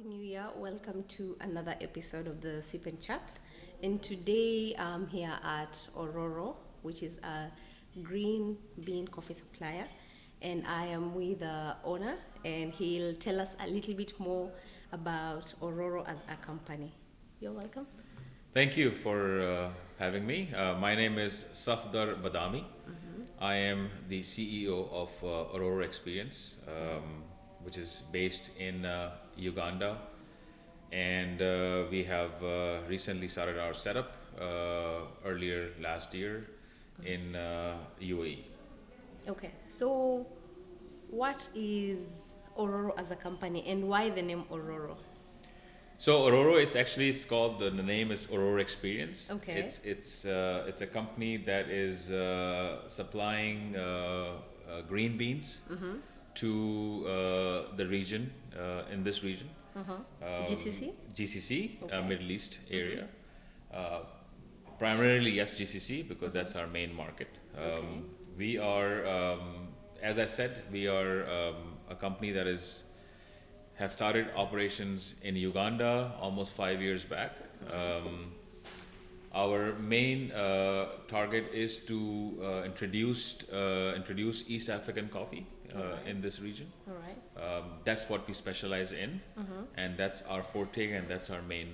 Happy New Year. Welcome to another episode of the Sip and Chat. And today I'm here at Ororo, which is a green bean coffee supplier. And I am with the owner, and he'll tell us a little bit more about Ororo as a company. You're welcome. Thank you for having me. My name is Safdar Badami. I am the CEO of Ororo Experience, which is based in Uganda. And we have recently started our setup earlier last year in UAE. Okay, so what is Ororo as a company and why the name Ororo? So Ororo is actually it's called the name is Ororo Experience. Okay. It's a company that is supplying green beans to the region in this region, GCC? GCC, Okay. Middle East area. Uh, Primarily, yes, GCC because that's our main market. Okay. We are, as I said, we are a company that is have started operations in Uganda almost 5 years back. Our main target is to introduce East African coffee in this region. All right. That's what we specialize in, and that's our forte, and that's our main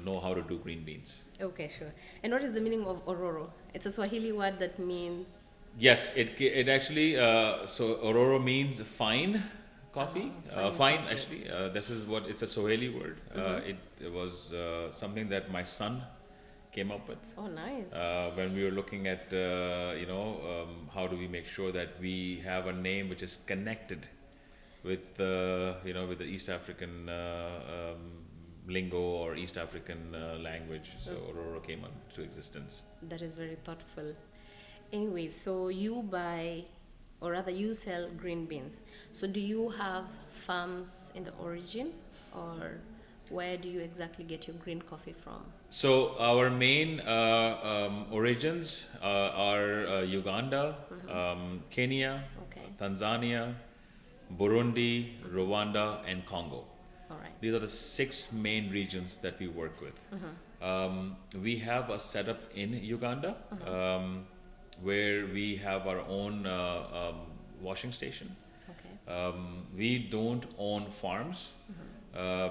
know how to do green beans. Okay, sure. And what is the meaning of Ororo? It's a Swahili word that means. Yes, it actually so Ororo means fine coffee. Fine Fine coffee. actually. This is what it's a Swahili word. It was something that my son came up with Oh, nice. when we were looking at how do we make sure that we have a name which is connected with with the East African lingo or East African language. So Ororo came into existence. That is very thoughtful. Anyway, so you buy, or rather, you sell green beans. So do you have farms in the origin, or where do you exactly get your green coffee from? So our main origins are Uganda, Kenya, Okay. Tanzania, Burundi, Rwanda, and Congo. All right. These are the six main regions that we work with. We have a setup in Uganda where we have our own washing station. Okay. We don't own farms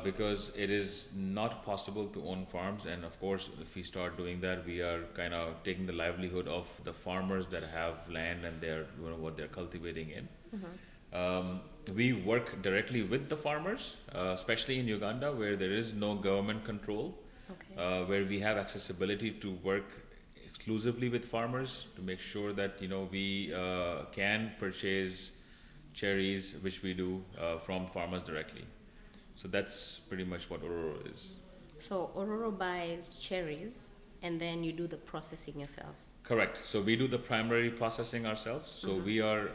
because it is not possible to own farms, and of course, if we start doing that, we are kind of taking the livelihood of the farmers that have land and they're what they're cultivating in. We work directly with the farmers, especially in Uganda, where there is no government control, Okay. where we have accessibility to work exclusively with farmers to make sure that we can purchase cherries, which we do from farmers directly. So that's pretty much what Ororo is. So Ororo buys cherries, and then you do the processing yourself. Correct. So we do the primary processing ourselves. So we are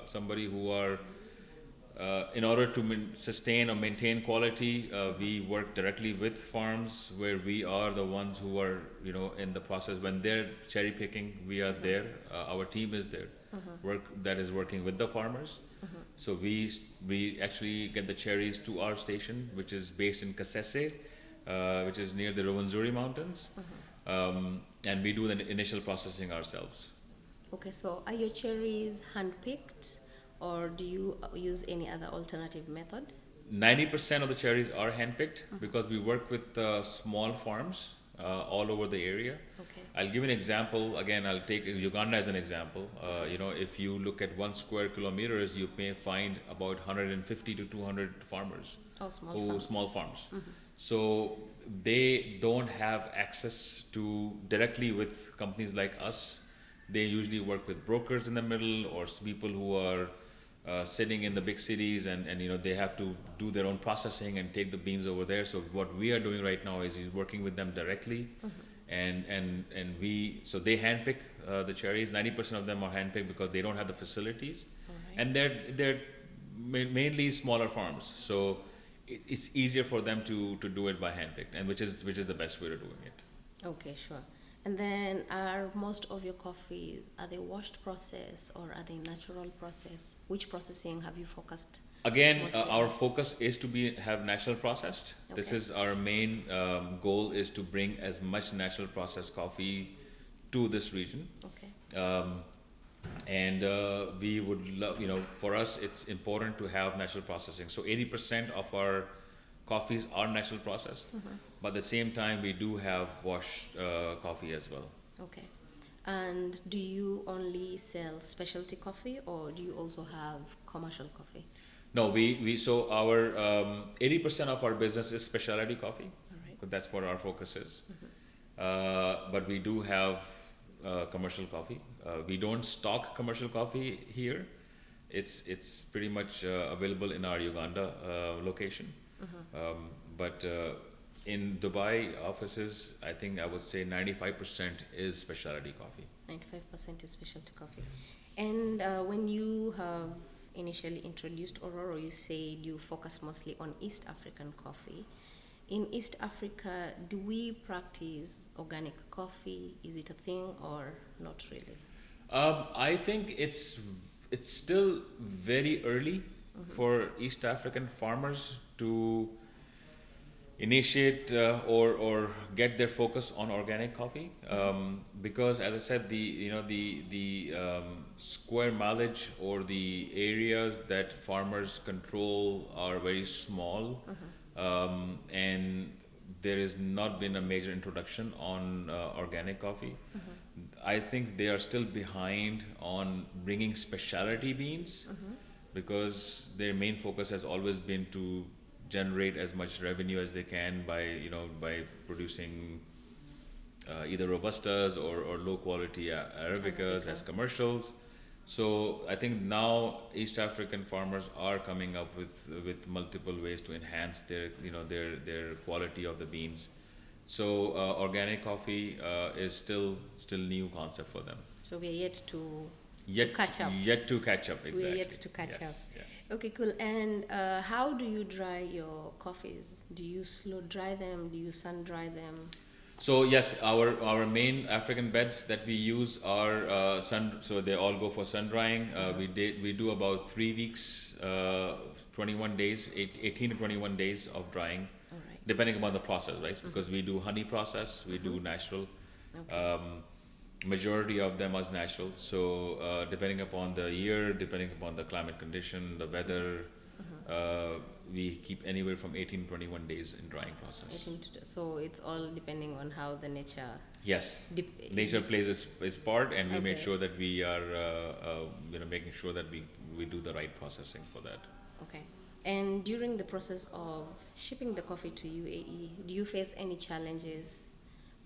somebody who are, in order to sustain or maintain quality, we work directly with farms where we are the ones who are, in the process. When they're cherry picking, we are there. Our team is there, that is working with the farmers. So we actually get the cherries to our station, which is based in Kasese, which is near the Rwenzori Mountains. And we do the initial processing ourselves. Okay, so are your cherries hand-picked, or do you use any other alternative method? 90% of the cherries are handpicked because we work with small farms all over the area. Okay. I'll give you an example. Again, I'll take Uganda as an example. If you look at 1 square kilometers, you may find about 150 to 200 farmers. Oh, small farms. So they don't have access to directly with companies like us. They usually work with brokers in the middle or people who are sitting in the big cities, and they have to do their own processing and take the beans over there. So what we are doing right now is working with them directly, and we so they handpick the cherries. 90% of them are handpicked because they don't have the facilities, All right. and they're mainly smaller farms. So it's easier for them to do it by handpicked, and which is the best way to doing it. Okay, sure. And then, are most of your coffees, are they washed process or are they natural process? Which processing have you focused Again, mostly our on? focus is to be have natural processed. This Okay. is our main goal, is to bring as much natural processed coffee to this region. Okay. Um, and we would love, for us it's important to have natural processing. So 80% of our coffees are natural processed, but at the same time we do have washed coffee as well. Okay. And do you only sell specialty coffee or do you also have commercial coffee? No, we so our 80% of our business is specialty coffee. All right. 'Cause that's what our focus is. But we do have commercial coffee. We don't stock commercial coffee here. It's pretty much available in our Uganda location. But in Dubai offices, I think I would say 95% is specialty coffee. 95% is specialty coffee. And when you have initially introduced Ororo, you said you focus mostly on East African coffee. In East Africa, do we practice organic coffee? Is it a thing or not really? I think it's still very early for East African farmers to initiate or get their focus on organic coffee, because as I said, the square mileage or the areas that farmers control are very small, and there has not been a major introduction on organic coffee. I think they are still behind on bringing specialty beans, because their main focus has always been to generate as much revenue as they can by producing either robustas or low quality arabicas as Arabica. commercials. So I think now East African farmers are coming up with multiple ways to enhance their their quality of the beans. So organic coffee is still new concept for them. So we are yet to Yet catch up. yet to catch up, exactly. We're yet to catch Yes, up. yes. Okay, cool. And how do you dry your coffees? Do you slow dry them? Do you sun dry them? So yes, our main African beds that we use are sun. So they all go for sun drying. We do about 3 weeks, 21 days, 18 to 21 days of drying, All right. depending upon the process, right? Because we do honey process, we do natural. Okay. Majority of them is natural. So depending upon the year, depending upon the climate condition, the weather, we keep anywhere from 18 to 21 days in drying process. So it's all depending on how the nature. Yes, Dep- nature plays its part, and we make Okay. sure that we are, making sure that we do the right processing for that. Okay. And during the process of shipping the coffee to UAE, do you face any challenges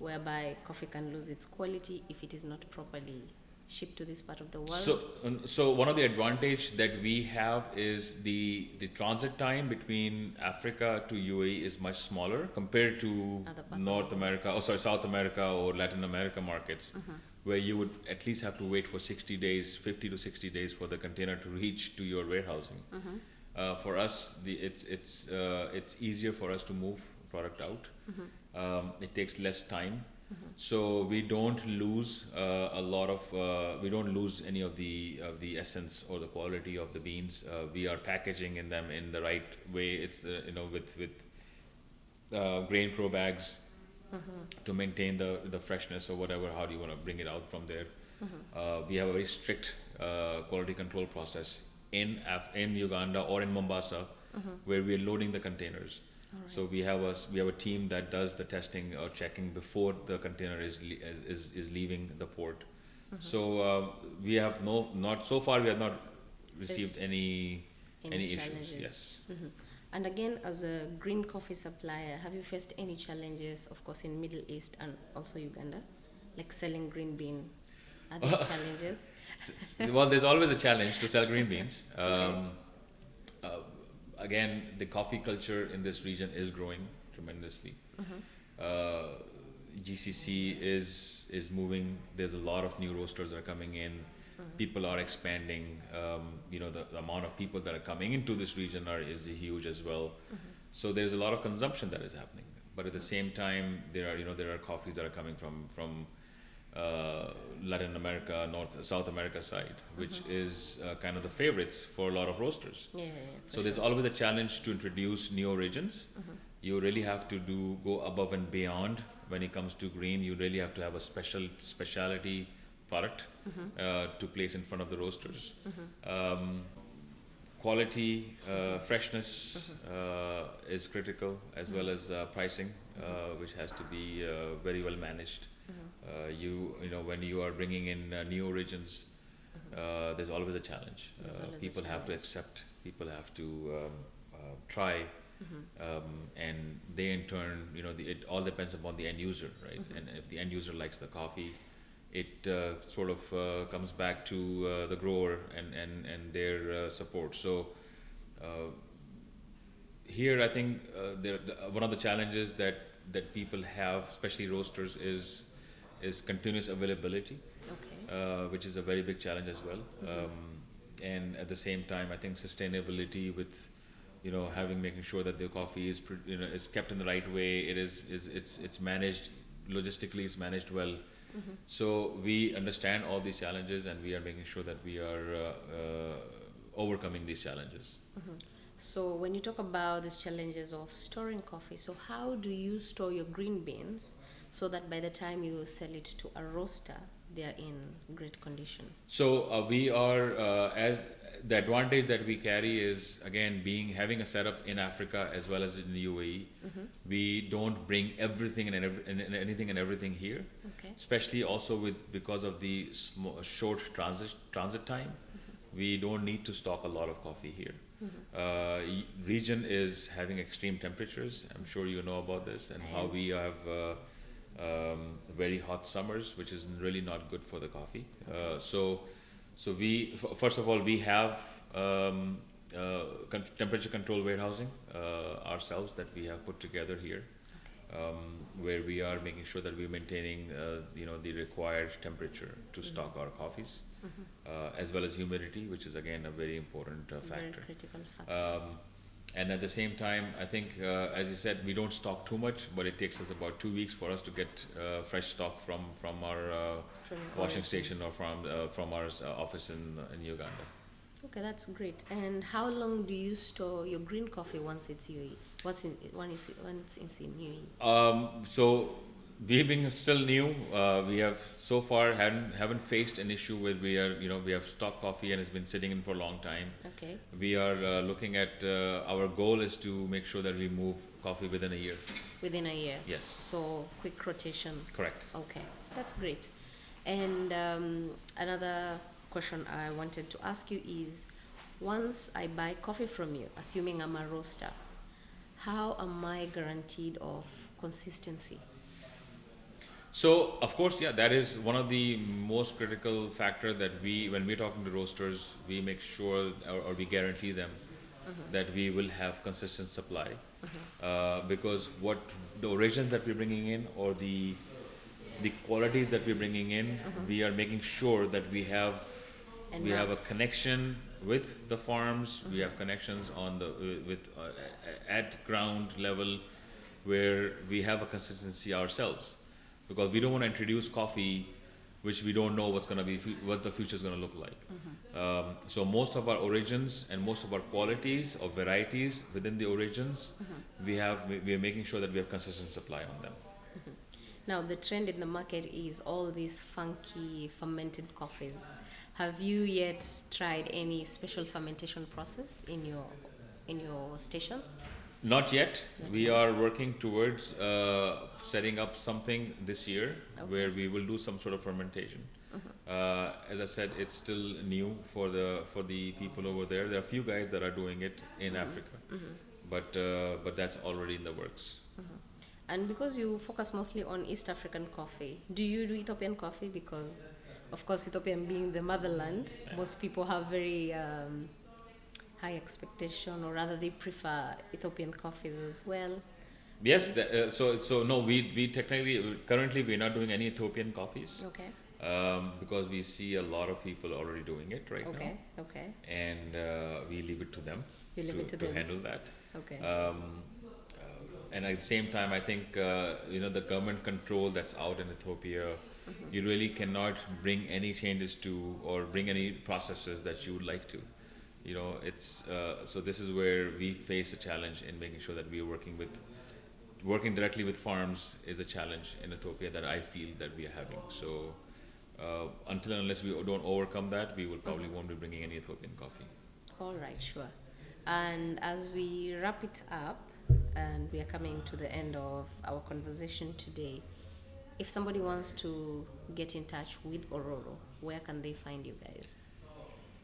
whereby coffee can lose its quality if it is not properly shipped to this part of the world? So one of the advantage that we have is the transit time between Africa to UAE is much smaller compared to Other parts of North the America, South America or Latin America markets, where you would at least have to wait for 60 days, 50 to 60 days for the container to reach to your warehousing. For us, it's easier for us to move product out. It takes less time. So we don't lose we don't lose any of the essence or the quality of the beans. We are packaging in them in the right way. It's with grain pro bags to maintain the freshness or whatever. How do you want to bring it out from there? We have a very strict quality control process in Uganda or in Mombasa, where we are loading the containers. So we have a team that does the testing or checking before the container is leaving the port. So we have not so far we have not received Faced any issues. challenges? Yes. And again, as a green coffee supplier, have you faced any challenges, of course, in Middle East and also Uganda, like selling green bean? Are there challenges? Well, there's always a challenge to sell green beans. Again, the coffee culture in this region is growing tremendously. GCC is moving. There's a lot of new roasters that are coming in. People are expanding. The amount of people that are coming into this region is huge as well. So there's a lot of consumption that is happening. But at the same time, there are coffees that are coming from Latin America, South America side, which is kind of the favorites for a lot of roasters. Yeah, yeah, yeah, for So there's sure. always a challenge to introduce new origins. You really have to go above and beyond when it comes to green. You really have to have a specialty product to place in front of the roasters. Quality, freshness is critical, as well as pricing, which has to be very well managed. You know, when you are bringing in new origins, there's always a challenge. There's always a People have to challenge. accept. People have to try, and they in turn, you know, it all depends upon the end user, right? And if the end user likes the coffee, it sort of comes back to the grower and their support. So here, I think one of the challenges that people have, especially roasters, is continuous availability, Okay. which is a very big challenge as well. And at the same time, I think sustainability with, you know, making sure that the coffee is is kept in the right way. It's managed logistically. It's managed well. So we understand all these challenges, and we are making sure that we are overcoming these challenges. So when you talk about these challenges of storing coffee, so how do you store your green beans so that by the time you sell it to a roaster, they are in great condition? So we are as the advantage that we carry is, again, having a setup in Africa as well as in the UAE. We don't bring everything and anything and everything here, Okay. especially also because of the short transit time. We don't need to stock a lot of coffee here. Region is having extreme temperatures. I'm sure you know about this, and how we have very hot summers, which is really not good for the coffee. So first of all, we have temperature control warehousing ourselves that we have put together here, where we are making sure that we're maintaining the required temperature to stock our coffees, as well as humidity, which is again a very important Very factor. critical factor. And at the same time, I think, as you said, we don't stock too much, but it takes us about 2 weeks for us to get fresh stock from our From your washing origins. station or from our office in Uganda. Okay, that's great. And how long do you store your green coffee once it's UAE? Once it's in UAE? So we being still new, we have so far haven't faced an issue where we have stock coffee and it's been sitting in for a long time. Okay, We are looking at our goal is to make sure that we move coffee within a year. within a year. Yes, So quick rotation. correct. Okay, that's great. And another question I wanted to ask you is, once I buy coffee from you, assuming I'm a roaster, how am I guaranteed of consistency? So of course, yeah, that is one of the most critical factor that when we're talking to roasters, we make sure or we guarantee them that we will have consistent supply, because what the origins that we're bringing in, or the qualities that we're bringing in, we are making sure that we have a connection with the farms. We have connections on the with at ground level, where we have a consistency ourselves, because we don't want to introduce coffee which we don't know what the future is going to look like. So most of our origins and most of our qualities or varieties within the origins, we are making sure that we have consistent supply on them. Now, the trend in the market is all these funky fermented coffees. Have you yet tried any special fermentation process in your stations? Not yet. Not We yet. are working towards setting up something this year, Okay. where we will do some sort of fermentation. As I said, it's still new for the people over there. There are a few guys that are doing it in Africa, but that's already in the works. And because you focus mostly on East African coffee, do you do Ethiopian coffee? Because, of course, Ethiopian being the motherland, most people have very high expectation, or rather they prefer Ethiopian coffees as well. Yes. So no, we technically currently we're not doing any Ethiopian coffees, Okay, because we see a lot of people already doing it right okay, now, okay. and we leave it to them You leave it to them. handle that. Okay. And at the same time, I think the government control that's out in Ethiopia you really cannot bring any changes to or bring any processes that you would like to. You know, it's so this is where we face a challenge in making sure that we are working directly with farms is a challenge in Ethiopia that I feel that we are having. So until and unless we don't overcome that, we will probably won't be bringing any Ethiopian coffee. All right, sure. And as we wrap it up, and we are coming to the end of our conversation today, if somebody wants to get in touch with Ororo, where can they find you guys?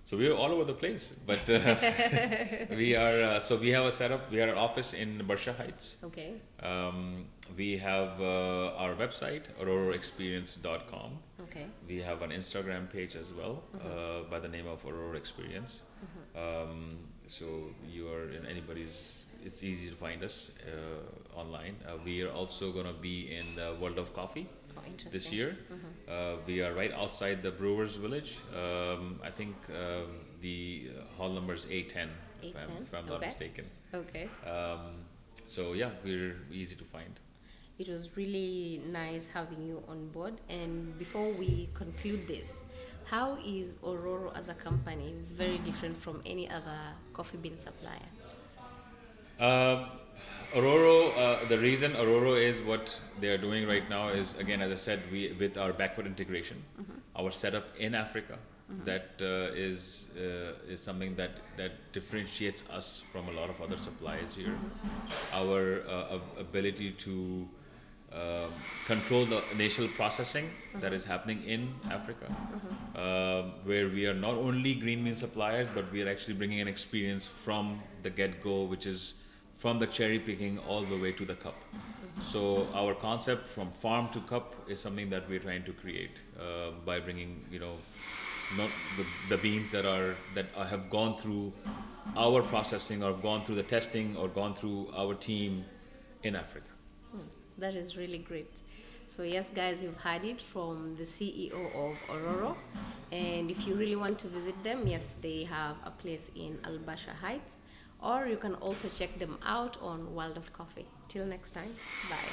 So we are all over the place, but we are. So we have a setup. We have an office in Barsha Heights. Okay. We have our website, ororoexperience.com. Okay. We have an Instagram page as well by the name of Ororo Experience. So you are in anybody's. It's easy to find us online. We are also going to be in the World of Coffee this year. We are right outside the Brewers Village. I think the hall number is A10, if I'm not mistaken. Okay. So yeah, we're easy to find. It was really nice having you on board. And before we conclude this, how is Ororo as a company very different from any other coffee bean supplier? Ororo, the reason Ororo is what they are doing right now is, again, as I said, we with our backward integration, our setup in Africa, that is something that differentiates us from a lot of other suppliers here. Our ability to control the initial processing that is happening in Africa, where we are not only green bean suppliers, but we are actually bringing an experience from the get-go, which is from the cherry picking all the way to the cup. So our concept from farm to cup is something that we're trying to create by bringing, not the beans that have gone through our processing or gone through the testing or gone through our team in Africa. That is really great. So yes, guys, you've heard it from the CEO of Ororo. And if you really want to visit them, yes, they have a place in Albasha Heights. Or you can also check them out on World of Coffee. Till next time, bye.